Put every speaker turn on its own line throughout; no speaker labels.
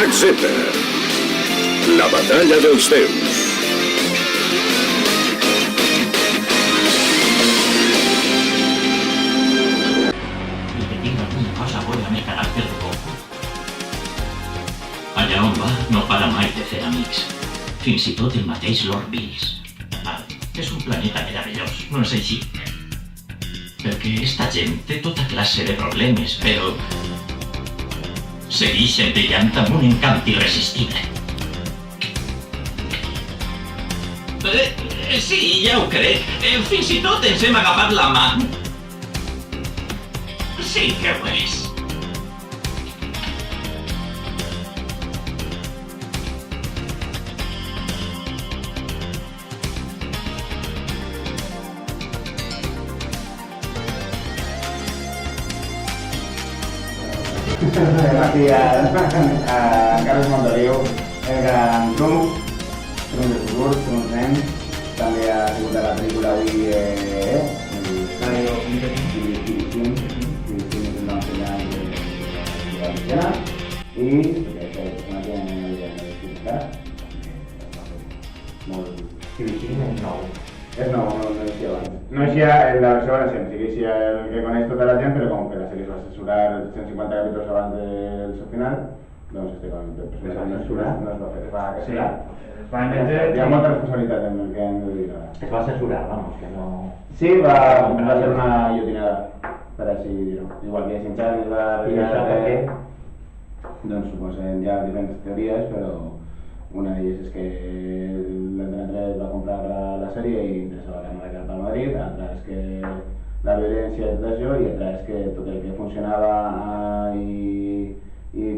Drac Z. La batalla dels déus.
I que tinc alguna cosa bona amb el caràcter de Goku. Allà on va, no para mai de fer amics. Fins i tot el mateix Lord Bills. És un planeta meravellós, no és així? Perquè esta gent té tota classe de problemes, però segueixen brillant amb un encant irresistible. Sí, ja ho crec. Fins i tot ens hem agafat la mà. Sí que ho és.
Gràcies a Carles Montoliu, el gran Trump de futur, Trump nen, també ha sigut de la pel·lícula avui Filistín és el nom que hi ha de la mitjana i perquè és una que no havia d'explicar molt Filistín és nou. És nou, no eixia abans. No eixia en la versió valenciana, sí que eixia el que coneix tota la gent, però com que la sèrie es va censurar 150 capítols abans del seu final, doncs no es va fer, es va cancel·lar. Hi ha molta responsabilitat en el que hem de dir ara.
Es va censurar, vamos, que no...
Sí, va ser una guillotinada, per així dir-ho. Igual que Shin-chan es va retirar de... Doncs suposen ja diferents teories, però una d'elles és que l'Antena 3 va comprar la sèrie i interessava la càmera cap a Madrid, l'altra és que la violència i tot això, i l'altra és que tot el que funcionava i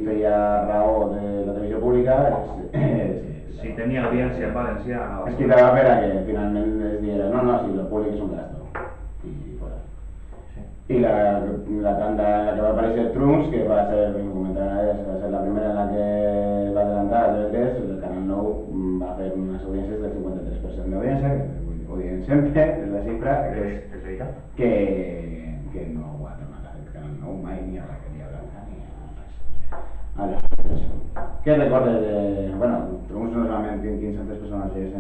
feia raó de la televisió pública
si tenia audiència en valencià...
Es quitava per a que finalment es diguera no, si el públic és un gasto i fora. I la tanda en la que va aparèixer Trunks, que va ser, com comentava, va ser la primera en la que va adelantar a TV3, el Canal 9 va fer unes audiències del 53% d'audiència, que ho diem sempre, és la xifra, que no ho ha tornat a fer el Canal 9 mai, ni a la Caria Blanca, ni a res. Què recordes de... Bueno, Trunks normalment quins altres personatges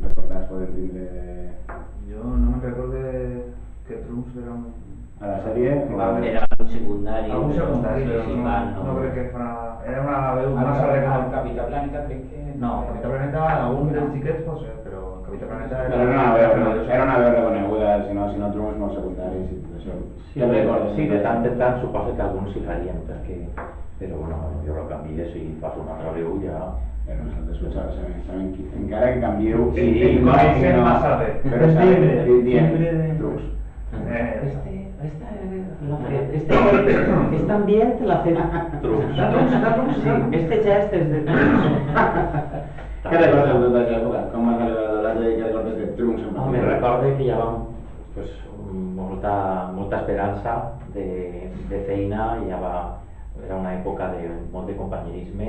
recordats poden tindre...
Jo no me'n recorde que Trunks era un...
A la sèrie?
Era un secundari.
Algun secundari, no crec que farà... Era una veu massa de...
El Capità Planeta crec que...
No, el Capità Planeta, algun dels xiquets pot ser, però el Capità Planeta
era una veu reconeguda, si no Trunks molt secundaris i tot això.
Sí, de tant en tant suposo que alguns s'hi farien, perquè... Però bueno, jo lo canvies i fas una altra veu ja...
Però nosaltres sabem que encara que canvieu...
Sí, coneixem massa bé.
Però sabem, diem Trunks.
Este ambient la hace Trunks. Este gest és de Trunks.
Què recordes de tota aquesta època? Com has arribat de que recordes de Trunks?
Me recordo que hi havia molta esperança de feina, era una època de molt de companyerisme.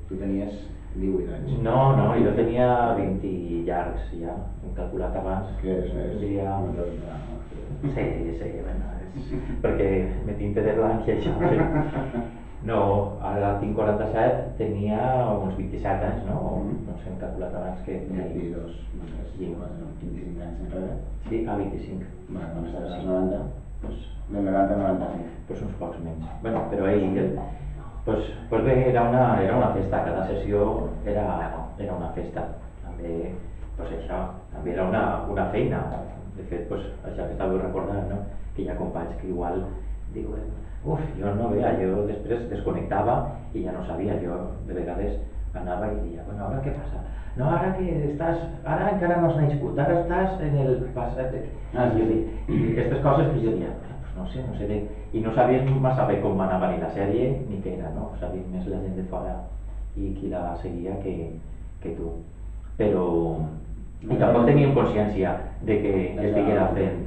Tu tenies 18 anys.
No, jo tenia 20 llargs ja, hem calculat abans.
Què és?
Diria... Sí, bueno, perquè me tinte de blanc i això. No, ara tinc 47, tenia uns 27 anys, no? No sé, hem calculat abans que...
22, 25 anys enrere.
Sí, 25.
Quan estaves als 90, doncs de 90 a 95.
Doncs uns pocs menys. Bueno, però ell... Pues bé, era una festa, cada sessió era una festa. També, pues això, també era una feina. De fet, pues, això que estàveu recordant, no? Que hi ha companys que igual diuen jo no veia, jo després desconnectava i ja no sabia, jo de vegades anava i deia, bueno, ara què passa? No, ara encara no has nascut, ara estàs en el passat... I aquestes coses que jo deia, no sé, i no sabies massa bé com anava ni la sèrie ni què era, no? Sabies més la gent de fora i qui la seguia que tu. Però... I tampoc teníem consciència de que estiguera fent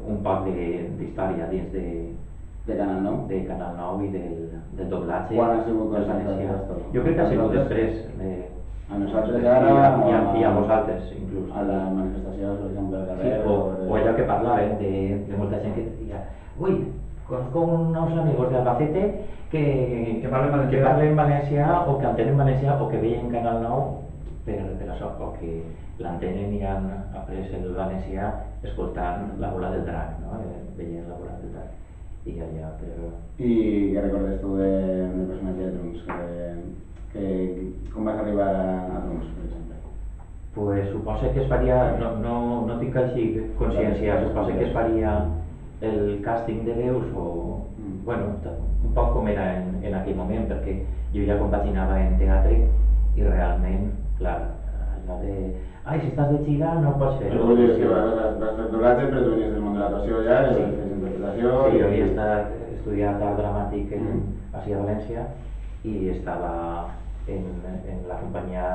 un poc d'història dins
de Canal 9?
De Canal 9 i del doblatge.
Quan ha sigut consciència?
Jo crec que ha sigut després.
A nosaltres ara...
I a vosaltres, inclús.
A la manifestació, per exemple, al carrer...
O allò que parlàvem de molta gent que deia ui, conozco unos amigos de Albacete que
parlen valencià.
parlen valencià o que entenen valencià o que veien Canal 9 per això, o que l'entenen i han après el valencià escoltant La bola del drac, no? Veient La bola del drac. I allà, però...
I què recordes tu del personatge de Trunks? Com vas arribar a Trunks, per exemple?
Pues suposo que es faria, no tinc així consciència, suposo que es faria el càsting de veus o... Bueno, un poc com era en aquell moment, perquè jo ja compaginava en teatre i realment, clar, allò de... Ai, si estàs de gira no pots fer-ho.
Però vull dir que vas fer doblatge, però tu venies del món de l'actuació ja, i fes interpretació...
Sí, jo havia estudiat art dramàtic a València i estava en la companyia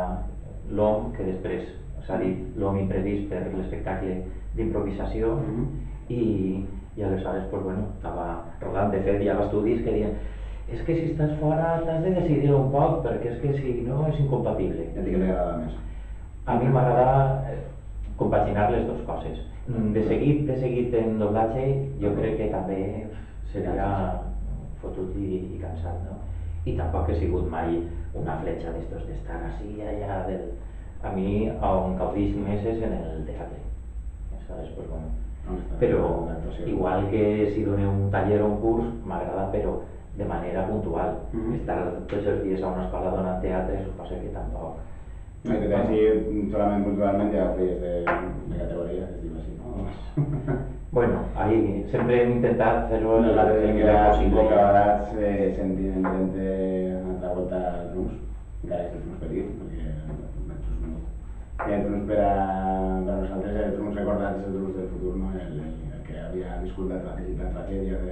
L'Hom, que després s'ha dit L'Hom Imprevist per l'espectacle d'improvisació i aleshores, pues bueno, estava rodant. De fet, hi havia estudis que deien és que si estàs fora t'has de decidir un poc perquè és que si no és incompatible.
I a ti què t'agrada més?
A mi m'agrada compaginar les dues coses. De seguit en doblatge jo crec que també seria fotut i cansat, no? I tampoc he sigut mai una fletxa d'estos d'estar així allà del... A mi on gaudix més és en el teatre. Aleshores, pues bueno. Però igual que si doneu un taller o un curs m'agrada, però de manera puntual. Estar tots els dies a una escola donant teatre suposa que tampoc...
I que t'hagi solament puntualment ja feies de categoria, que es diu així, no?
Bueno, ahí sempre hem intentat fer-ho
No,
la millor possible.
poc a vegades sentint una altra volta el Trunks, encara que el Trunks petit, perquè el Trunks menut. I el Trunks per a nosaltres, el Trunks recordat és el Trunks del futur, no? El que havia viscut la tragèdia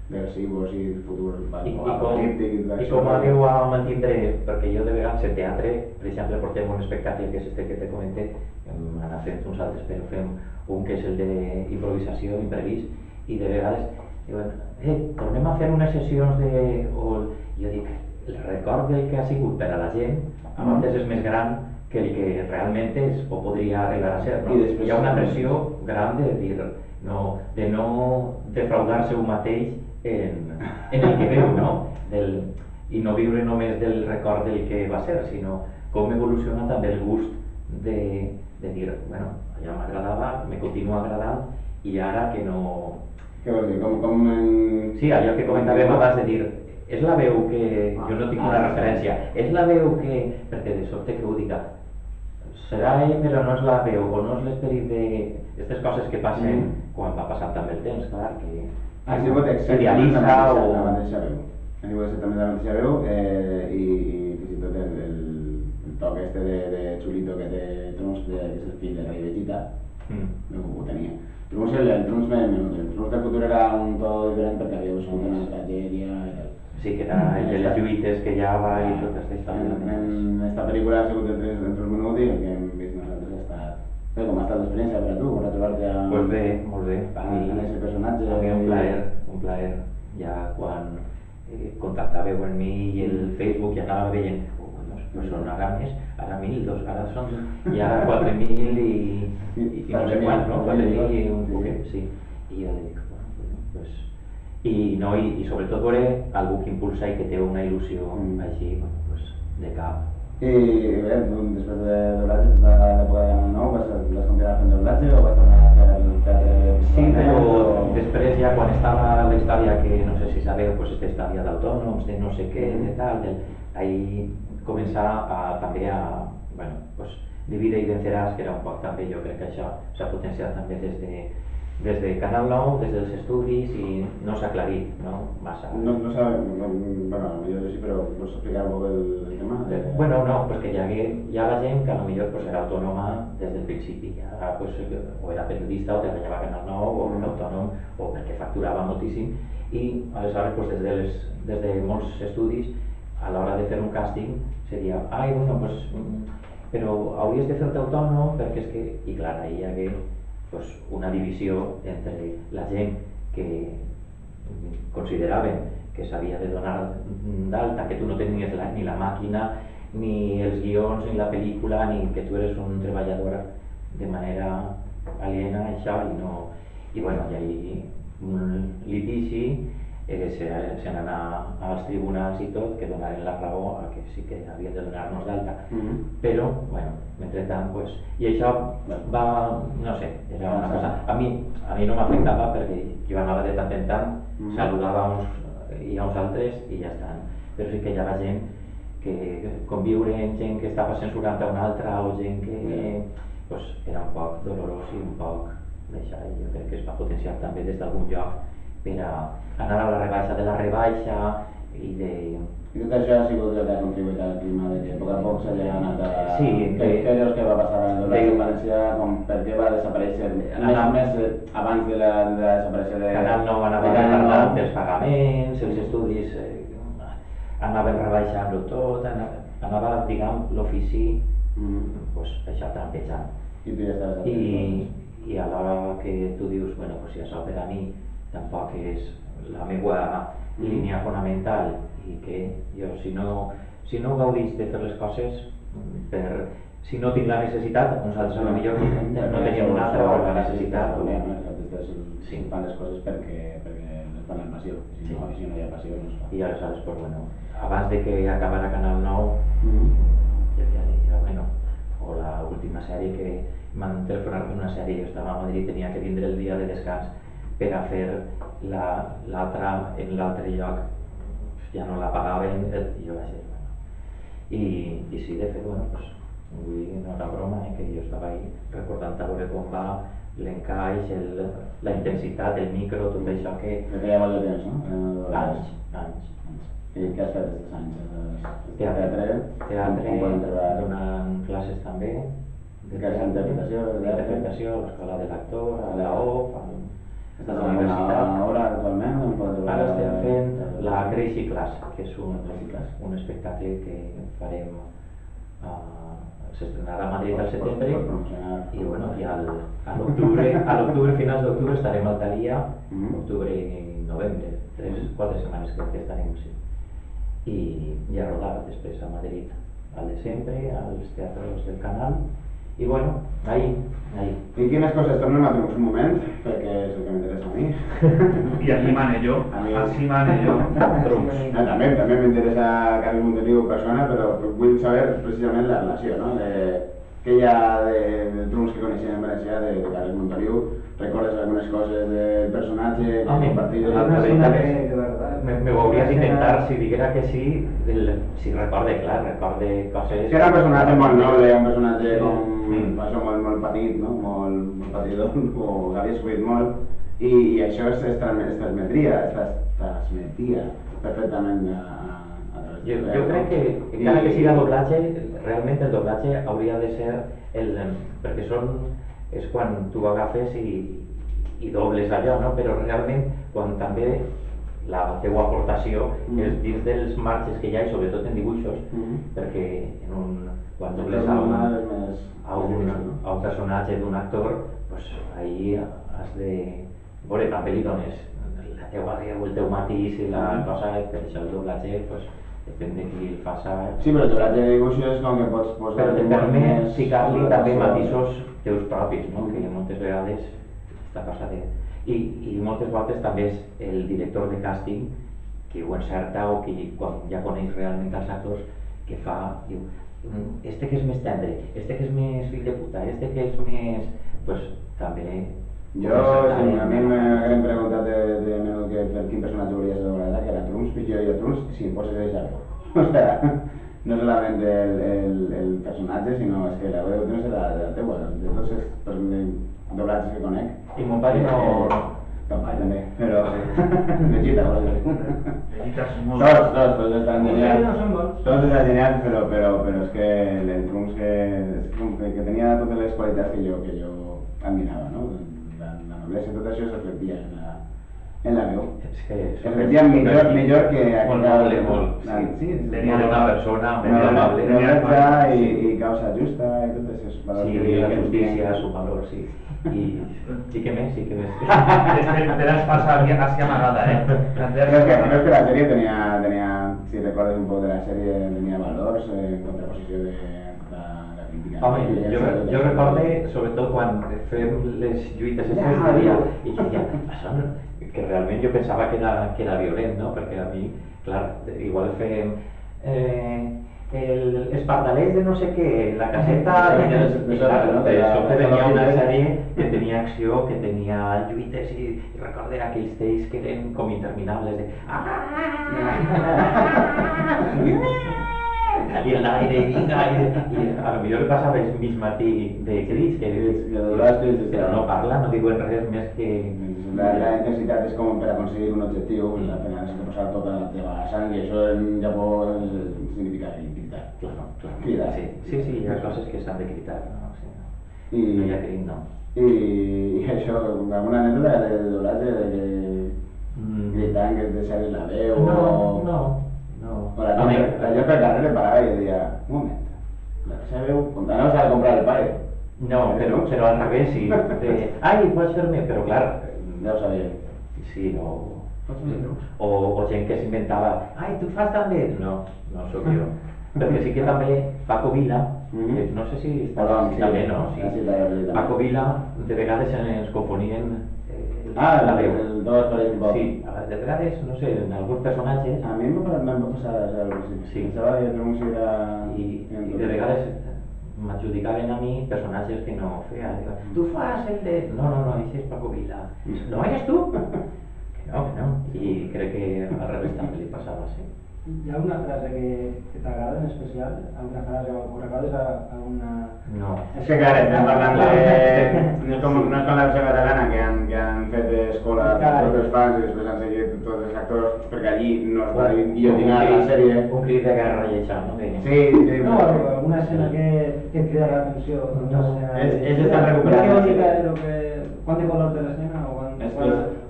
dels cibos i el futur apocalíptic.
I com aneu a mantindre, perquè jo de vegades en teatre, per exemple, portem un espectacle que és este que te comenté, hem anat fent uns altres, però fem un que és el d'improvisació, imprevist, i de vegades diuen, tornem a fer unes sessions de... O jo dic, el record del que ha sigut per a la gent a vegades és més gran que el que realment és o podria arribar a ser, no? Hi ha una pressió gran de dir, de no defraudar-se un mateix en el que veu, no? I no viure només del record del que va ser, sinó com evoluciona també el gust de dir, bueno, allò m'agradava, me continua agradant i ara que no...
Què vols dir? Com en...
Sí, allò que comentàvem abans de dir, és la veu que... Jo no tinc una referència, és la veu que... Perquè de sobte que ho diga, serà ell però no és la veu o no és l'esperit d'aquestes coses que passen quan va passant també el temps, clar, que...
Ha sigut exactament la mateixa veu. Ha sigut exactament la mateixa veu i fins i tot el toc este de Chulito que té Trunks, que és el fill de Rei Vegeta, ho tenia. El Trunks menut, el Trunks del futur era un to diferent perquè havia viscut una tragèdia i tal.
Sí, que era el de les lluites que ja va i tota aquesta història.
En esta pel·lícula ha sigut el Trunks menut i el que hem vist nosaltres ha estat... Com ha estat l'experiència per a tu, per retrobar-te a...
Pues bé, molt bé.
En aquest personatge.
A mi un plaer. Ja quan contactàveu amb mi i el Facebook ja anava veient, pues són ara més, ara 1.000, ara són, i ara 4.000 i no sé quant, no? 4.000 i un poquet, sí. I jo dic, bueno, pues... I sobretot veure algú que impulsa i que té una il·lusió així, bueno, pues, de cap.
I bé, després de doblatge, de l'època de Canal 9, vas continuar fent doblatge o vas tornar a fer el teatre?
Sí, però després ja quan estava la història que no sé si sabeu, pues esta història d'autònoms, de no sé què, de tal, ahí començar també a, bueno, pues Divide i venceràs, que era un poc també, jo crec que això s'ha potenciat també des de Canal 9, des dels estudis i no s'ha aclarit, no? Massa.
No sabem, bueno, potser sí, però vols explicar un poc el tema?
Bueno, no, pues que hi ha la gent que potser pues, era autònoma des del principi, ja, pues, o era periodista o treballava a Canal 9 o era autònom o perquè facturava moltíssim i aleshores pues, des de molts estudis a l'hora de fer un càsting seria, bueno, pues, però hauries de fer-te autònom perquè és que, i clar, ahí hi hagué pues, una divisió entre la gent que consideraven que s'havia de donar d'alta, que tu no tenies ni la màquina, ni els guions, ni la pel·lícula, ni que tu eres un treballador de manera aliena a això i no... I bueno, i ahí un litigi, se n'anà als tribunals i tot, que donaren la raó a que sí que havien de donar-nos d'alta. Però, bueno, mentrestant, pues, i això va, no sé, era una cosa... A mi no m'afectava perquè jo anava de tant en tant, saludava uns i a uns altres i ja estan. Però sí que hi havia gent que conviure amb gent que estava censurant a una altra o gent que pues, era un poc dolorós i un poc d'això. Jo crec que es va potenciar també des d'algun lloc per a anar a la rebaixa de la rebaixa i de...
I tot això ha sigut el que ha contribuït al clima de que a poc a poc s'hagi anat a...
Sí,
què és el que va passar en el València, com per què va desaparèixer més abans de la desaparició de...
Canal 9 anava retardant dels pagaments, els estudis anaven rebaixant-ho tot, anava, diguem, l'ofici, pues, això trampejant.
I tu ja estaves aquí.
I a l'hora que tu dius, bueno, pues si això per a mi tampoc és la meva línia fonamental i que jo si no gaudís de fer les coses si no tinc la necessitat, nosaltres potser no teníem una altra o la necessitat
sí, fan les coses perquè les fan amb passió, si no hi ha passió no es fa.
I aleshores, pues bueno, abans de que acabara Canal 9 jo ja deia, bueno, o l'última sèrie que m'han telefonat per una sèrie, jo estava a Madrid, tenia que vindre el dia de descans per a fer l'altra en l'altre lloc, ja no la pagaven i jo vaig dir, bueno. I sí, de fet, bueno, pues, avui no era broma, que jo estava ahí recordant a veure com va l'encaix, la intensitat, el micro, tot això que...
Que feia molt de temps, no?
Anys.
I què has fet aquests anys?
Teatre, donant classes també.
D'interpretació,
a l'escola de l'actor, a la OF,
Estàs a una hora actualment?
Ara estem fent la Crazy Class, que és un espectacle que farem, s'estrenarà a Madrid al setembre i bueno, a l'octubre, finals d'octubre estarem al Thalia, octubre i novembre, 3-4 setmanes crec que estarem, sí. I a rodar després a Madrid al desembre, als teatres del Canal. I bueno, ahí.
I quines coses, tornem a Trunks un moment, perquè és el que m'interessa a mi.
I aquí mane jo, així mane jo.
Trunks.
També m'interessa Carles Montoliu persona, però vull saber precisament la relació, no? Què hi ha de Trunks que coneixem en València de Carles Montoliu? Recordes algunes coses del personatge?
Me ho hauries d'intentar, si diguera que sí, si recorde coses...
Era un personatge molt noble, un personatge com... molt petit, no? Molt patidor, o havies escollit molt, i això es transmetia perfectament a través de...
Jo crec que, encara que siga doblatge, realment el doblatge hauria de ser perquè és quan tu agafes i dobles allò, no? Però realment quan també la teva aportació és dins dels marges que hi ha, i sobretot en dibuixos, perquè quan dobles a un personatge d'un actor, ahí has de veure, també li dones la teva veu, el teu matís i la cosa, per això el doblatge, depèn de qui el faça.
Sí, però el doblatge de dibuixos com que pots posar...
Però te permet ficar-li també matisos teus propis, no? Que moltes vegades està cosa de... I moltes voltes també és el director de càsting que ho encerta o que quan ja coneix realment els actors que fa, diu, este que és més tendre, este que és més fill de puta, este que és més... Pues també...
A mi m'hagueren preguntat de menut quin personatge volies de doblar, que era Trunks, jo diria Trunks, si em poses eixa veu. O sigui, no solament el personatge, sinó que la veu no serà de la teua, de tots els doblatges que conec.
I mon pare no...
Ton pare també, però... Vegeta, vols dir?
Vegeta són molt...
Tots estan genials. Tots estan genials, però és que el Trunks que tenia totes les qualitats que jo admirava, no? La noblesa, tot això es reflectia en la veu. Es reflectia millor que...
Molt noble, molt.
Sí,
tenia una persona molt amable.
Noblesa i causa justa i tots aquests valors.
Sí, la justícia, su valor, sí. I sí que més.
Te l'has passat així amagada,
Però és que la sèrie tenia, si recordes un poc de la sèrie, tenia valors, en contraposició de la
Home, jo recorde, sobretot quan fem les lluites i això, que realment jo pensava que era violent, no? Perquè a mi, clar, igual fem el Espardalers de no sé què, la caseta de sobte venia una sèrie que tenia acció, que tenia lluites i recorde aquells tells que eren com interminables de i el aire, vinga, i a lo millor passava el mig matí de crits que no parla, no diuen res més que...
La intensitat és com per aconseguir un objectiu, pues al final has de posar tota la teva sang i això en Japó significa cridar.
Claro.
Cridar.
Sí, hi ha coses que s'han de cridar, no?
I
no hi ha crit, no.
I això, alguna anècdota de doblatge de que gritant que et deixaves la veu
No.
O la gent per carrer le parava i deia, un moment, la teva veu, quan anaves a comprar el pare.
No, però al revés, sí. Ai, pots fer-me, però clar...
Ja ho sabia.
Sí, o gent que s'inventava, ai, tu fas també? No sóc jo. Perquè sí que també Paco Vila, no sé si també, no? Paco Vila, de vegades ens confonien la veu.
El dos per exemple.
Sí, de vegades, no sé, en alguns personatges...
A mi m'ha passat algo així.
Sí.
Pensava que no era...
I de vegades m'adjudicaven a mi personatges que no feia. Tu fas el de... No, això és Paco Vila. No eres tu? Que no. I crec que al revés també li passava, sí.
Hi ha alguna frase que t'agrada en especial? Alguna frase o recordes alguna...
No. És que clar, estem parlant de... No és com la versió catalana que han fet escola tots els fans i després han seguit tots els actors perquè allí no es va guillotinar la sèrie.
Un crit de guerra i això, no?
Sí.
No, alguna escena que et crida l'atenció.
Ells estan recuperant.
Quant de color té l'escena?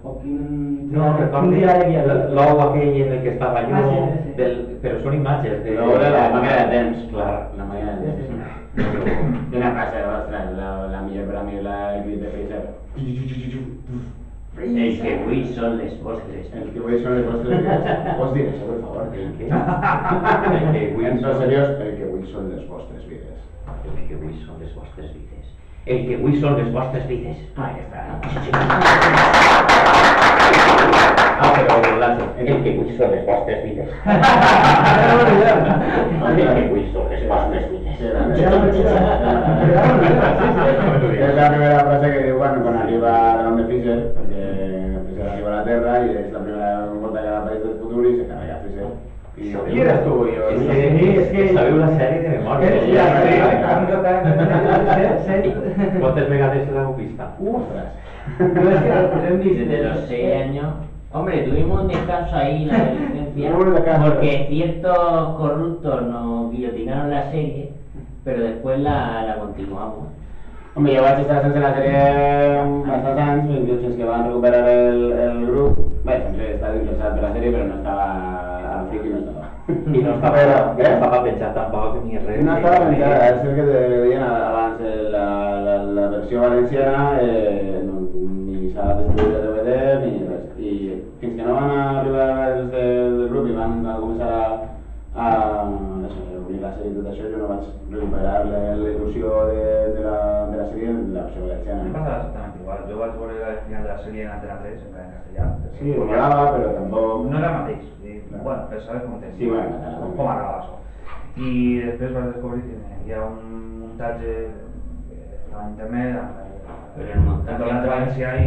O quin...
No, recordo l'ou aquell en el que estava jo, però són imatges.
L'ou de la màquina de temps.
Clar,
la màquina de temps. Quina frase, ostres, la millor per a mi la crit de Freezer.
El que avui són les vostres.
El que avui són les vostres vides. Pots dir això, per favor?
El que
En tot seriós, el que avui són les vostres vides.
El que avui són les vostres vides. El que avui són les vostres vides.
Ahí està.
Però el que avui són les vostres vides. El que avui són les vostres vides.
És la primera frase que diu quan arriba davant de Freezer, perquè Freezer arriba a la Terra i és la primera volta que apareix del futur i se carrega Freezer. Qui eres tu?
És que sabeu la sèrie de memòria. ¿Cuántas vegades l'heu vista?
No, es que lo he visto.
Desde los 6 años. Hombre, tuvimos un descanso ahí en la adolescencia porque ciertos corruptos nos guillotinaron la serie, pero después la continuamos.
Hombre, jo vaig estar sense la sèrie bastants anys, fins que van recuperar el grup. Bé, sempre estava interessat per la sèrie, però no estava... al fric i no estava.
I no estava penjat tampoc ni res.
No estava penjat, és el que te deien abans, la versió valenciana ni s'ha distribuït a DVD ni res. I fins que no van arribar els del grup i van començar a obrir la sèrie i tot això, jo no vaig recuperar la il·lusió de la sèrie de la versió valenciana.
Me pasa exactamente igual. Yo vaig veure el final de la serie en Antena 3, en castellà.
Sí, m'agradava, però tampoc...
No era el mateix. Bueno, però sabes com tens.
Sí, bueno,
com agrada això. I després vas descobrir que hi ha un muntatge a internet,
el montaje
valencià i...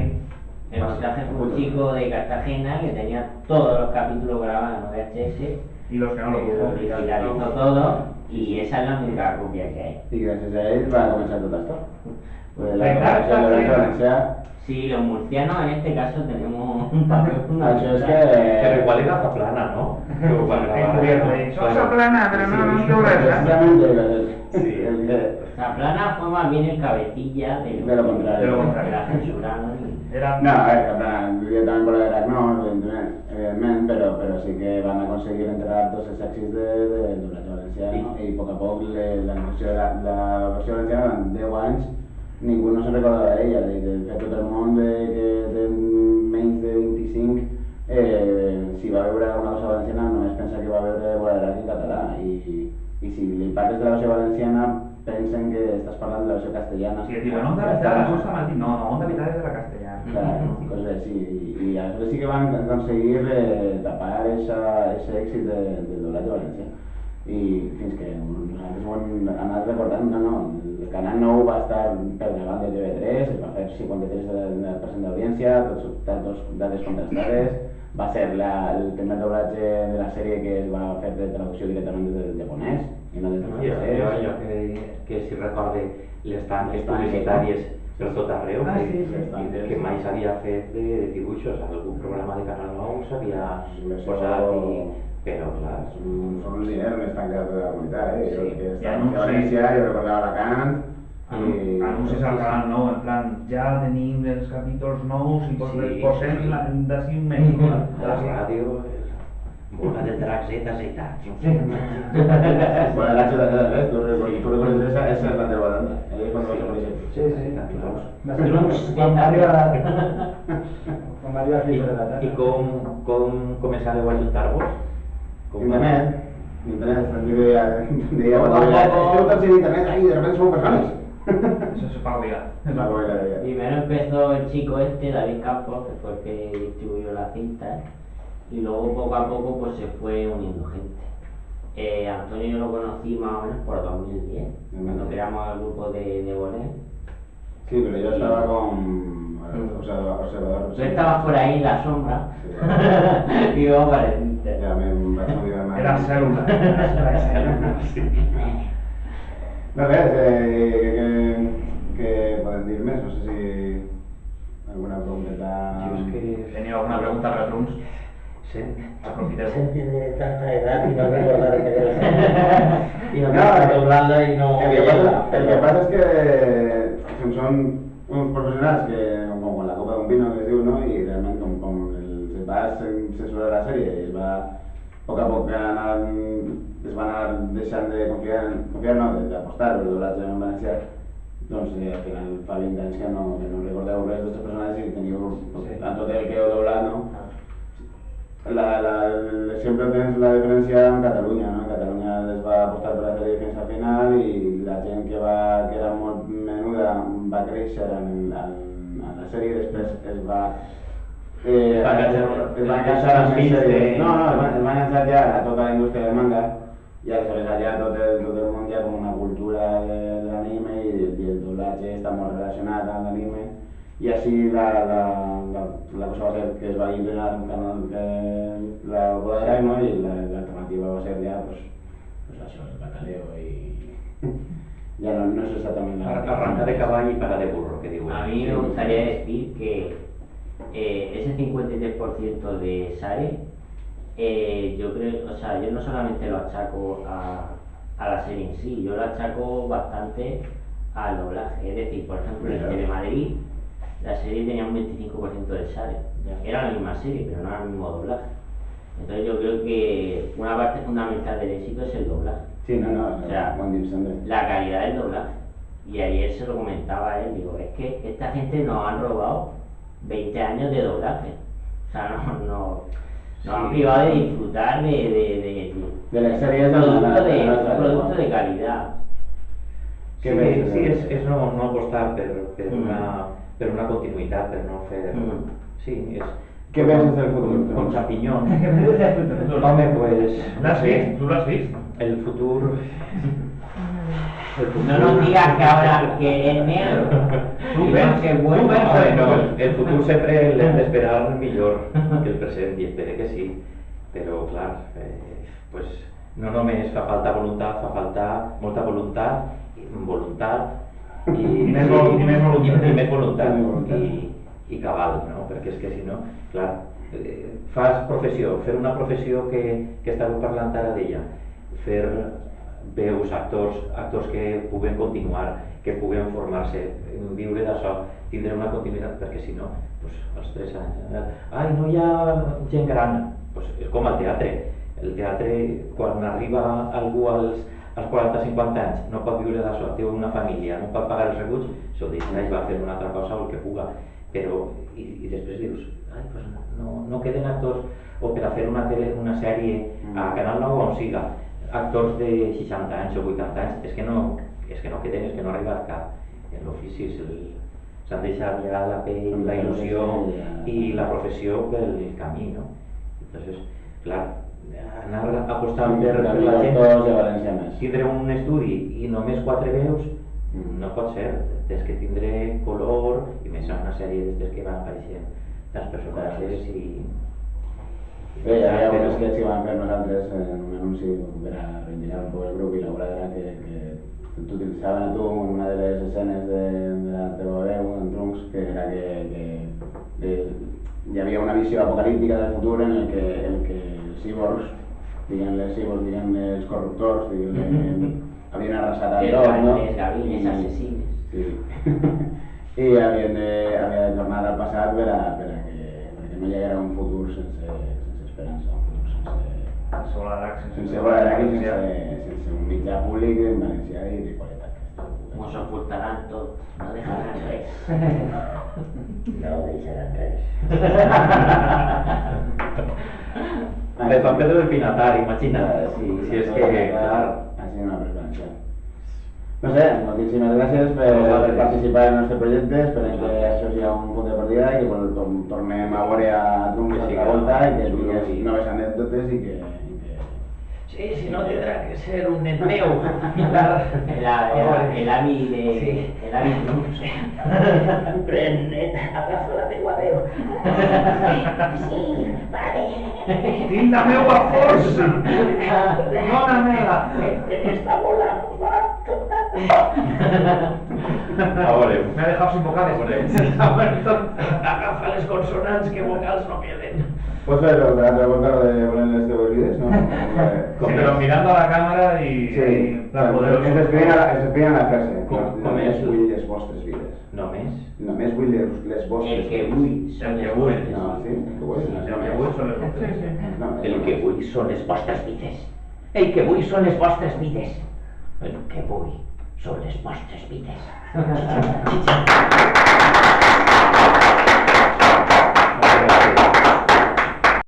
El montaje fue un chico de Cartagena que tenía todos los capítulos grabados en VHS
y los que no lo pudo
digitalizó todo y esa es la única copia que hay.
I gràcies a ell va començar tot esto. La versió valencià.
Sí, los murcianos en este caso tenemos un papel
Això és que...
Pero igual era Zaplana, ¿no?
Zaplana, pero no te
precisamente
sí.
Zaplana
fue más bien el cabecilla de
lo contrario.
Que la censuraron.
No, a ver, Zaplana vivia també por la no, evidentment, però sí que van aconseguir entrar tots els èxits del doblatge valencià i a poc la versió valenciana en 10 anys ningú no se'n recordava d'ella, de fet tot el món que té menys de 25 si va veure alguna cosa valenciana només pensa que va veure Bola de Drac en català i si li parles de la versió valenciana pensen que estàs parlant de la versió castellana.
Sí, et diuen, Onda Vital, això està mal dit. No, Onda Vital és de la castellana.
Claro, cosas así. Y a veces sí que van a conseguir tapar ese èxit del doblatge valencià. I fins que nosaltres ho hem anat recordant, no, el Canal 9 va estar per davant de TV3, es va fer 53% d'audiència, tots dades contrastades, va ser el primer doblatge de la sèrie que es va fer de traducció directament des del japonès i no des del francès.
Jo que si recorde les tanques publicitàries per tot arreu, que mai s'havia fet de dibuixos, algun programa de Canal 9 s'havia posat i... Però clar,
són uns diners més tancats de la comunitat,
Sí.
Jo que estava a València, jo recordava Alacant i...
Anuncis al Canal 9, en plan, ja tenim els capítols nous i posem d'ací un mes.
a la ràdio, bola del drac Z.
Bueno, la ciudad de vez, tú recuerdas esa es la de Guadalajara, ahí cuando vas a Mauricio.
Sí. Quan va arribar a Flips de la tarda.
I com començareu a ajuntar-vos?
Internet, deia, esteu tots en internet, ahí de repente somos personas.
Eso es pago ya.
La abuela de
Primero empezó el chico este, David Campos, que fue el que distribuyó la cinta, y luego poco a poco pues se fue uniendo gente. Antonio yo lo conocí más o menos por 2010, cuando creamos el grupo de Bonet.
Sí, pero yo estaba con observador.
Tú estabas por ahí en la sombra, y vos apareciste.
Ya me vas a olvidar más.
Era célula.
No res, què poden dir més? No sé si alguna pregunteta...
Jo és que...
Teniu alguna pregunta per a Truns?
Sí.
Aprofiteu.
Tiene tanta edad y no recordar que y no está doblando y no...
El que pasa es que son unos profesionals que, como la copa d'un vino que es diu, no? I realment com es va censurar la sèrie i es va a poc es van anar deixant de confiar no, d'apostar per el doblatge en valencià, doncs al final fa 20 anys que no recordeu res d'aquests personatges i teniu en tot el que heu doblat, no? Sempre tens la diferència en Catalunya, no? En Catalunya es va apostar per la sèrie fins al final i la gent que era molt menuda va créixer en la sèrie i després es va enganxar a més sèries. No, es va enganxar ja a tota la indústria del manga i aleshores allà tot el món ja com una cultura de l'anime i el doblatge està molt relacionat amb l'anime i així la cosa va ser que es va entrenar un canal la bola de Raimo i l'alternativa va ser ja pues això, el bataleo i ya no es exactamente
Arrancar de caballo y parar de burro, que digo.
A mí me gustaría decir que ese 53% de SAE, yo creo, o sea, yo no solamente lo achaco a la serie en sí, yo lo achaco bastante al doblaje. Es decir, por ejemplo, en Telemadrid, la serie tenía un 25% de SAE. Era la misma serie, pero no era el mismo doblaje. Entonces yo creo que una parte fundamental del éxito es el doblaje.
Sí, no,
o sea, la calidad del doblaje. Y ayer se lo comentaba a él, digo, es que esta gente nos han robado 20 años de doblaje. O sea, nos han privado de disfrutar de
la serie
un producto de calidad.
Sí, és no apostar per una continuïtat, per no fer... Sí, és...
Què penses del futur?
Con champiñón.
¿Qué me dices del futuro?
Home, pues...
¿L'has vist? ¿Tú lo has visto?
El futur...
No nos digas que ahora que es negro.
Tú ves,
que es bueno.
No, el futur sempre l'hem d'esperar millor que el present i espero que sí, però clar, pues, no només fa falta voluntat, fa falta molta voluntat i més voluntat i cabal, no? Perquè és que si no, clar, fas professió, fer una professió que estàveu parlant ara d'ella, fer veus, actors que puguen continuar, que puguen formar-se, viure d'això, tindre una continuïtat, perquè si no, als 3 anys, ai, no hi ha gent gran, és com el teatre. El teatre, quan arriba algú als 40-50 anys, no pot viure d'això, té una família, no pot pagar els rebuts, s'ho distraeix, va fer una altra cosa o el que puga, però, i després dius, ai, no queden actors, o per a fer una sèrie a Canal 9 on siga, actors de 60 anys o 80 anys, és que no és que no queden, és que no ha arribat cap. En l'ofici s'han deixat ja la pell, la il·lusió i la professió pel camí, no? Entonces, clar, anar apostant per la gent, tindre un estudi i només 4 veus, no pot ser. Tens que tindre color, i més en una sèrie d'estes que van apareixent dels personatges i...
Bé, hi havia un sketch que vam fer nosaltres en un anunci per a reivindicar un poc el grup i la obra era que t'utilitzaven a tu en una de les escenes de la teva veu, en Trunks, que era que hi havia una visió apocalíptica del futur en el que els cyborgs, diguem-ne els corruptors, havien arrasat el tot, no?
Les gavines assassines.
Sí. I havia de tornar al passat perquè no hi haguera un futur sense esperança, un futur
Sense volar drac,
sense un mitjà públic en valencià i de qualitat.
Mos ocultaran tot, no deixaran res. No deixaran res.
El paper del pinatari, imagina't, si és que, clar...
Ha sido una preferència. No sé, moltíssimes gràcies per participar en el nostre projecte, esperem que això sigui un punt de partida i que quan tornem a veure a Trunks a la volta i que tingués noves anècdotes i que...
Sí, si no tindrà que ser un nen meu.
El avi Trunks.
Pren, agafa la meua veu.
Sí, vale.
Tinc la meua força! Dóna-me-la!
Està volant, a veure,
Me ha dejado sin vocales.
agafa les consonants que vocals no queden.
Pots fer l'altra volta de voler les teves vides, no?
Pero mirando a la cámara y...
Sí,
la poderosa.
ens expliquen la frase.
Com
Només
és?
vull les vostres vides.
Només?
Només vull les vostres
El que
vides.
vull són
El que
les
vull.
vostres.
No, sí? El que vull.
El que vull són les vostres.
No,
El que vull són les vostres vides. El que vull són les vostres vides. El que vull són les vostres vides.